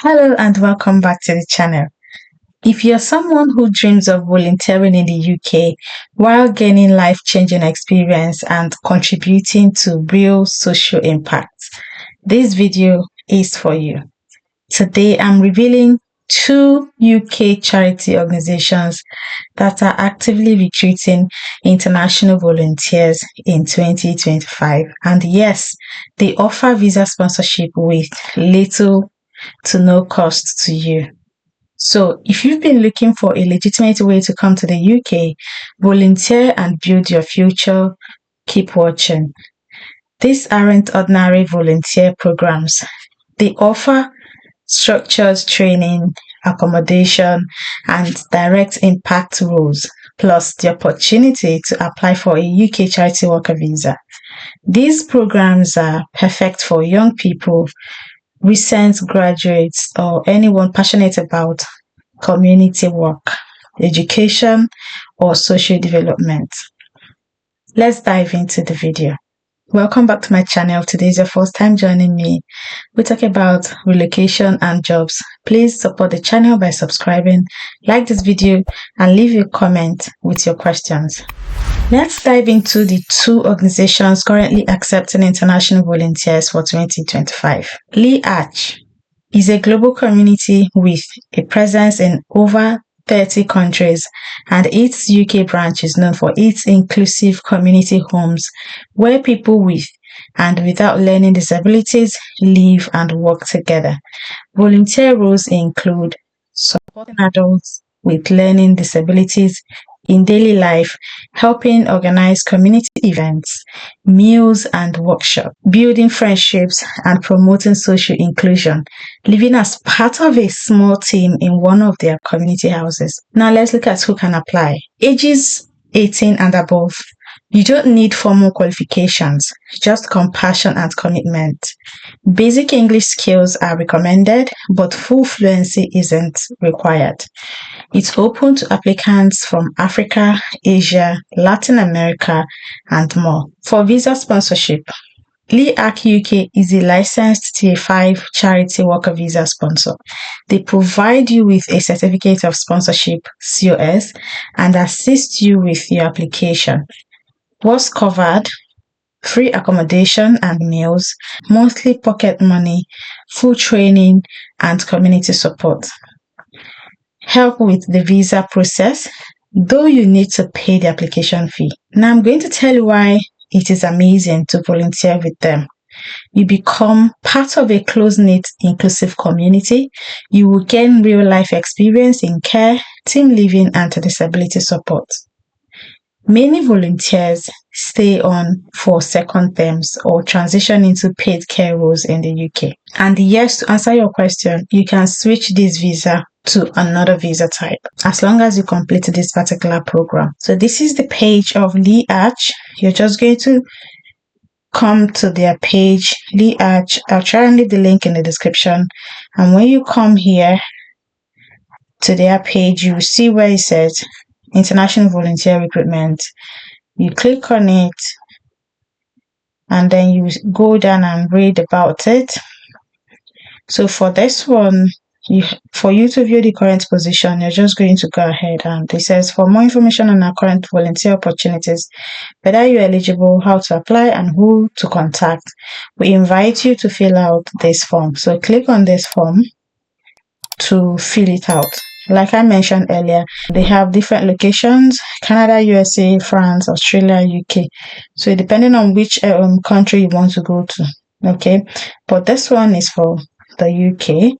Hello and welcome back to the channel. If you're someone who dreams of volunteering in the UK while gaining life-changing experience and contributing to real social impact, this video is for you. Today I'm revealing two UK charity organizations that are actively recruiting international volunteers in 2025. And yes, they offer visa sponsorship with little to no cost to you. So, if you've been looking for a legitimate way to come to the UK, volunteer and build your future, keep watching. These aren't ordinary volunteer programs. They offer structured training, accommodation, and direct impact roles, plus the opportunity to apply for a UK charity worker visa. These programs are perfect for young people, recent graduates, or anyone passionate about community work, education, or social development. Let's dive into the video. Welcome back to my channel. If today is your first time joining me, we talk about relocation and jobs. Please support the channel by subscribing, like this video, and leave a comment with your questions. Let's dive into the two organizations currently accepting international volunteers for 2025. CHARITIES is a global community with a presence in over 30 countries, and its UK branch is known for its inclusive community homes where people with and without learning disabilities live and work together. Volunteer roles include supporting adults with learning disabilities in daily life, helping organize community events, meals and workshops, building friendships and promoting social inclusion, living as part of a small team in one of their community houses. Now let's look at who can apply. Ages 18 and above. You don't need formal qualifications, just compassion and commitment. Basic English skills are recommended, but full fluency isn't required. It's open to applicants from Africa, Asia, Latin America, and more. For visa sponsorship, CHARITIES UK is a licensed Tier 5 charity worker visa sponsor. They provide you with a certificate of sponsorship, COS, and assist you with your application. What's covered? Free accommodation and meals, monthly pocket money, full training, and community support. Help with the visa process, though you need to pay the application fee. Now I'm going to tell you why it is amazing to volunteer with them. You become part of a close-knit, inclusive community. You will gain real-life experience in care, team living, and disability support. Many volunteers stay on for second terms or transition into paid care roles in the UK. And yes, to answer your question, you can switch this visa to another visa type as long as you complete this particular program. So this is the page of CHARITIES. You're just going to come to their page, CHARITIES. I'll try and leave the link in the description. And when you come here to their page, you will see where it says International Volunteer Recruitment. You click on it and then you go down and read about it. So for this one, for you to view the current position, you're just going to go ahead and it says for more information on our current volunteer opportunities, whether you're eligible, how to apply, and who to contact, we invite you to fill out this form. So click on this form to fill it out. Like I mentioned earlier, they have different locations: Canada, USA, France, Australia, UK. So depending on which country you want to go to, okay? But this one is for the UK.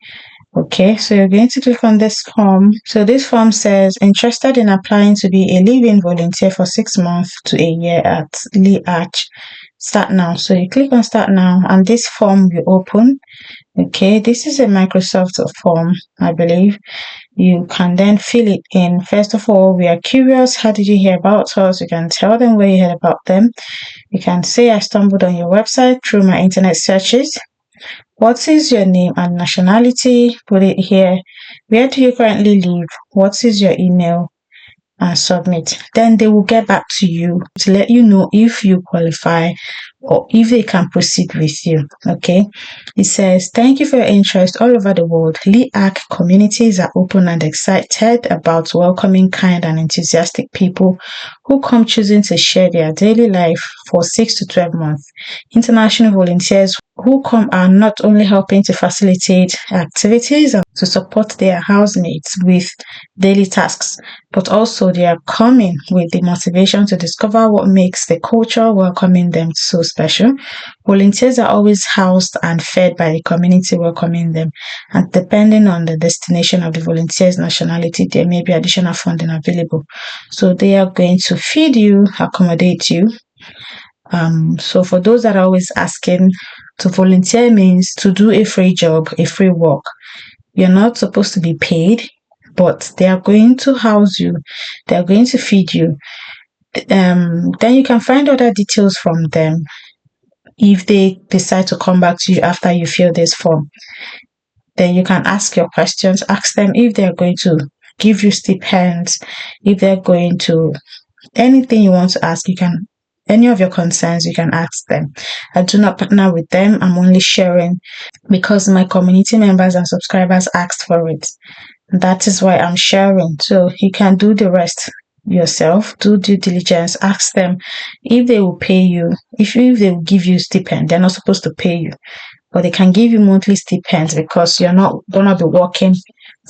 Okay, so you're going to click on this form. So this form says, interested in applying to be a live-in volunteer for 6 months to a year at CHARITIES. Start now. So you click on start now and this form will open. Okay, this is a Microsoft form, I believe. You can then fill it in. First of all, we are curious. How did you hear about us? You can tell them where you heard about them. You can say, I stumbled on your website through my internet searches. What is your name and nationality? Put it here. Where do you currently live? What is your email? And submit. Then they will get back to you to let you know if you qualify or if they can proceed with you. Okay. It says, thank you for your interest all over the world. LEAC communities are open and excited about welcoming kind and enthusiastic people who come choosing to share their daily life for 6 to 12 months. International volunteers who come are not only helping to facilitate activities and to support their housemates with daily tasks, but also they are coming with the motivation to discover what makes the culture welcoming them so special. Volunteers are always housed and fed by the community welcoming them, and depending on the destination of the volunteer's nationality, there may be additional funding available. So they are going to feed you, accommodate you. So for those that are always asking, to volunteer means to do a free job, a free work. You're not supposed to be paid, but they are going to house you, they are going to feed you. Then you can find other details from them if they decide to come back to you after you fill this form. Then you can ask your questions, ask them if they're going to give you stipends, if they're going to, anything you want to ask, you can, any of your concerns, you can ask them. I do not partner with them. I'm only sharing because my community members and subscribers asked for it. That is why I'm sharing. So you can do the rest yourself, do due diligence, ask them if they will pay you, if they will give you stipend. They're not supposed to pay you, but they can give you monthly stipends because you're not gonna be working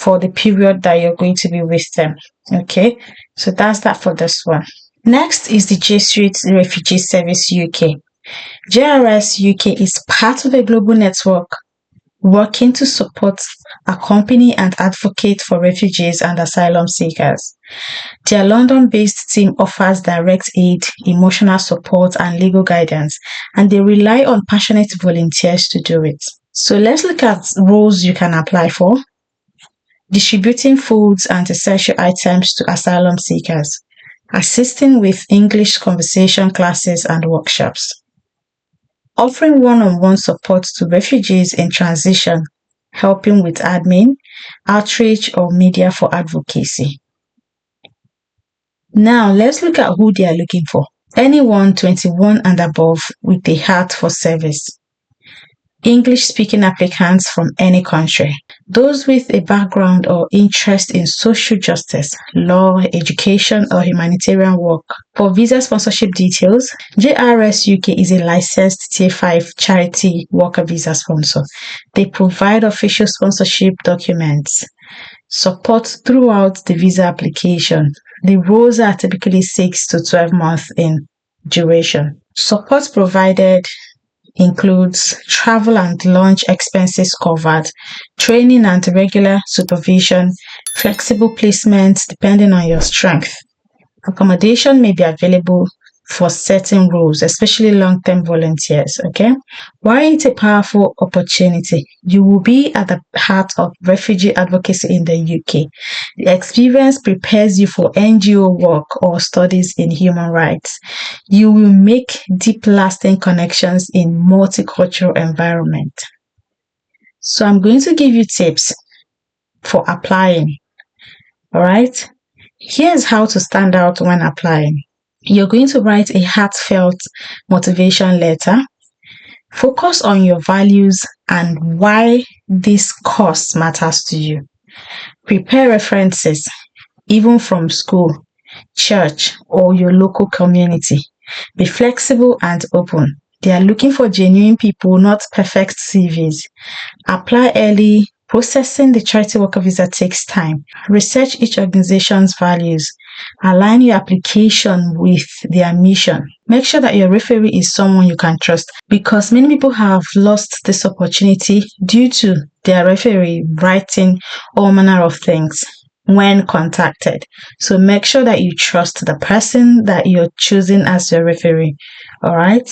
for the period that you're going to be with them. Okay, so that's that for this one. Next is the J Street Refugee Service UK. JRS UK is part of a global network working to support, accompany, and advocate for refugees and asylum seekers. Their London-based team offers direct aid, emotional support, and legal guidance, and they rely on passionate volunteers to do it. So let's look at roles you can apply for. Distributing foods and essential items to asylum seekers, assisting with English conversation classes and workshops, offering one-on-one support to refugees in transition, helping with admin, outreach, or media for advocacy. Now, let's look at who they are looking for. Anyone 21 and above with a heart for service. English-speaking applicants from any country. Those with a background or interest in social justice, law, education, or humanitarian work. For visa sponsorship details, JRS UK is a licensed Tier 5 charity worker visa sponsor. They provide official sponsorship documents, support throughout the visa application. The roles are typically 6 to 12 months in duration. Support provided includes travel and lunch expenses covered, training and regular supervision, flexible placements depending on your strength. Accommodation may be available for certain roles, especially long-term volunteers, okay? Why it's a powerful opportunity? You will be at the heart of refugee advocacy in the UK. The experience prepares you for NGO work or studies in human rights. You will make deep, lasting connections in multicultural environment. So I'm going to give you tips for applying, all right? Here's how to stand out when applying. You're going to write a heartfelt motivation letter. Focus on your values and why this cause matters to you. Prepare references, even from school, church, or your local community. Be flexible and open. They are looking for genuine people, not perfect CVs. Apply early. Processing the charity worker visa takes time. Research each organization's values. Align your application with their mission. Make sure that your referee is someone you can trust, because many people have lost this opportunity due to their referee writing all manner of things when contacted. So make sure that you trust the person that you're choosing as your referee. All right.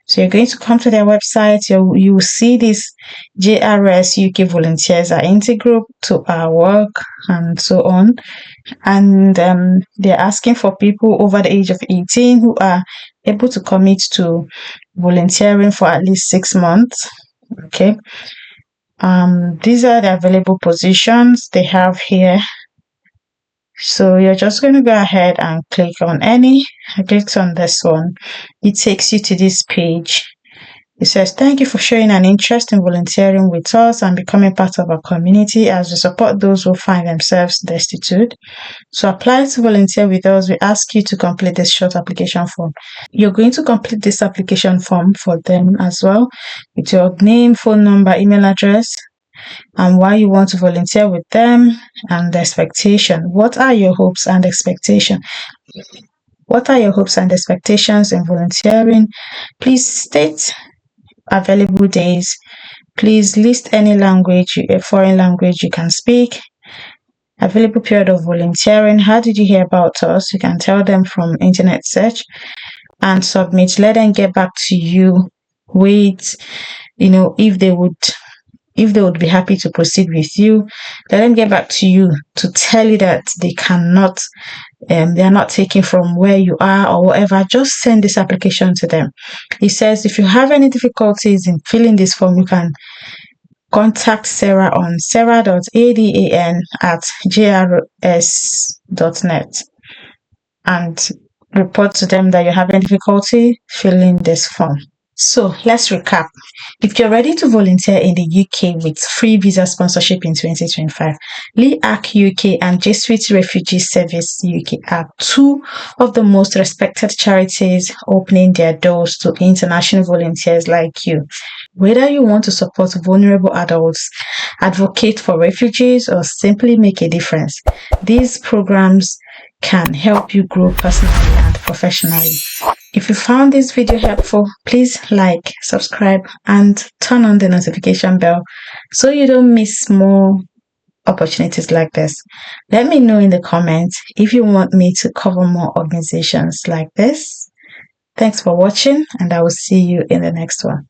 So you're going to come to their website. You will see this JRS UK volunteers are integral to our work and so on. And they're asking for people over the age of 18 who are able to commit to volunteering for at least 6 months. Okay. These are the available positions they have here. So you're just going to go ahead and click on any. I clicked on this one. It takes you to this page. It says, thank you for showing an interest in volunteering with us and becoming part of our community as we support those who find themselves destitute. To apply to volunteer with us, we ask you to complete this short application form. You're going to complete this application form for them as well with your name, phone number, email address, and why you want to volunteer with them and the expectation. What are your hopes and expectations? What are your hopes and expectations in volunteering? Please state available days. Please list any language, a foreign language you can speak. Available period of volunteering. How did you hear about us? You can tell them from internet search and submit. Let them get back to you with, if they would be happy to proceed with you. Let them get back to you to tell you that they cannot, they are not taking from where you are or whatever. Just send this application to them. It says if you have any difficulties in filling this form, you can contact Sarah on sarah.adan@jrs.net and report to them that you're having difficulty filling this form. So let's recap. If you're ready to volunteer in the UK with free visa sponsorship in 2025, LEAC UK and Jesuit Refugee Service UK are two of the most respected charities opening their doors to international volunteers like you. Whether you want to support vulnerable adults, advocate for refugees, or simply make a difference, these programs can help you grow personally and professionally. If you found this video helpful, please like, subscribe, and turn on the notification bell so you don't miss more opportunities like this. Let me know in the comments if you want me to cover more organizations like this. Thanks for watching, and I will see you in the next one.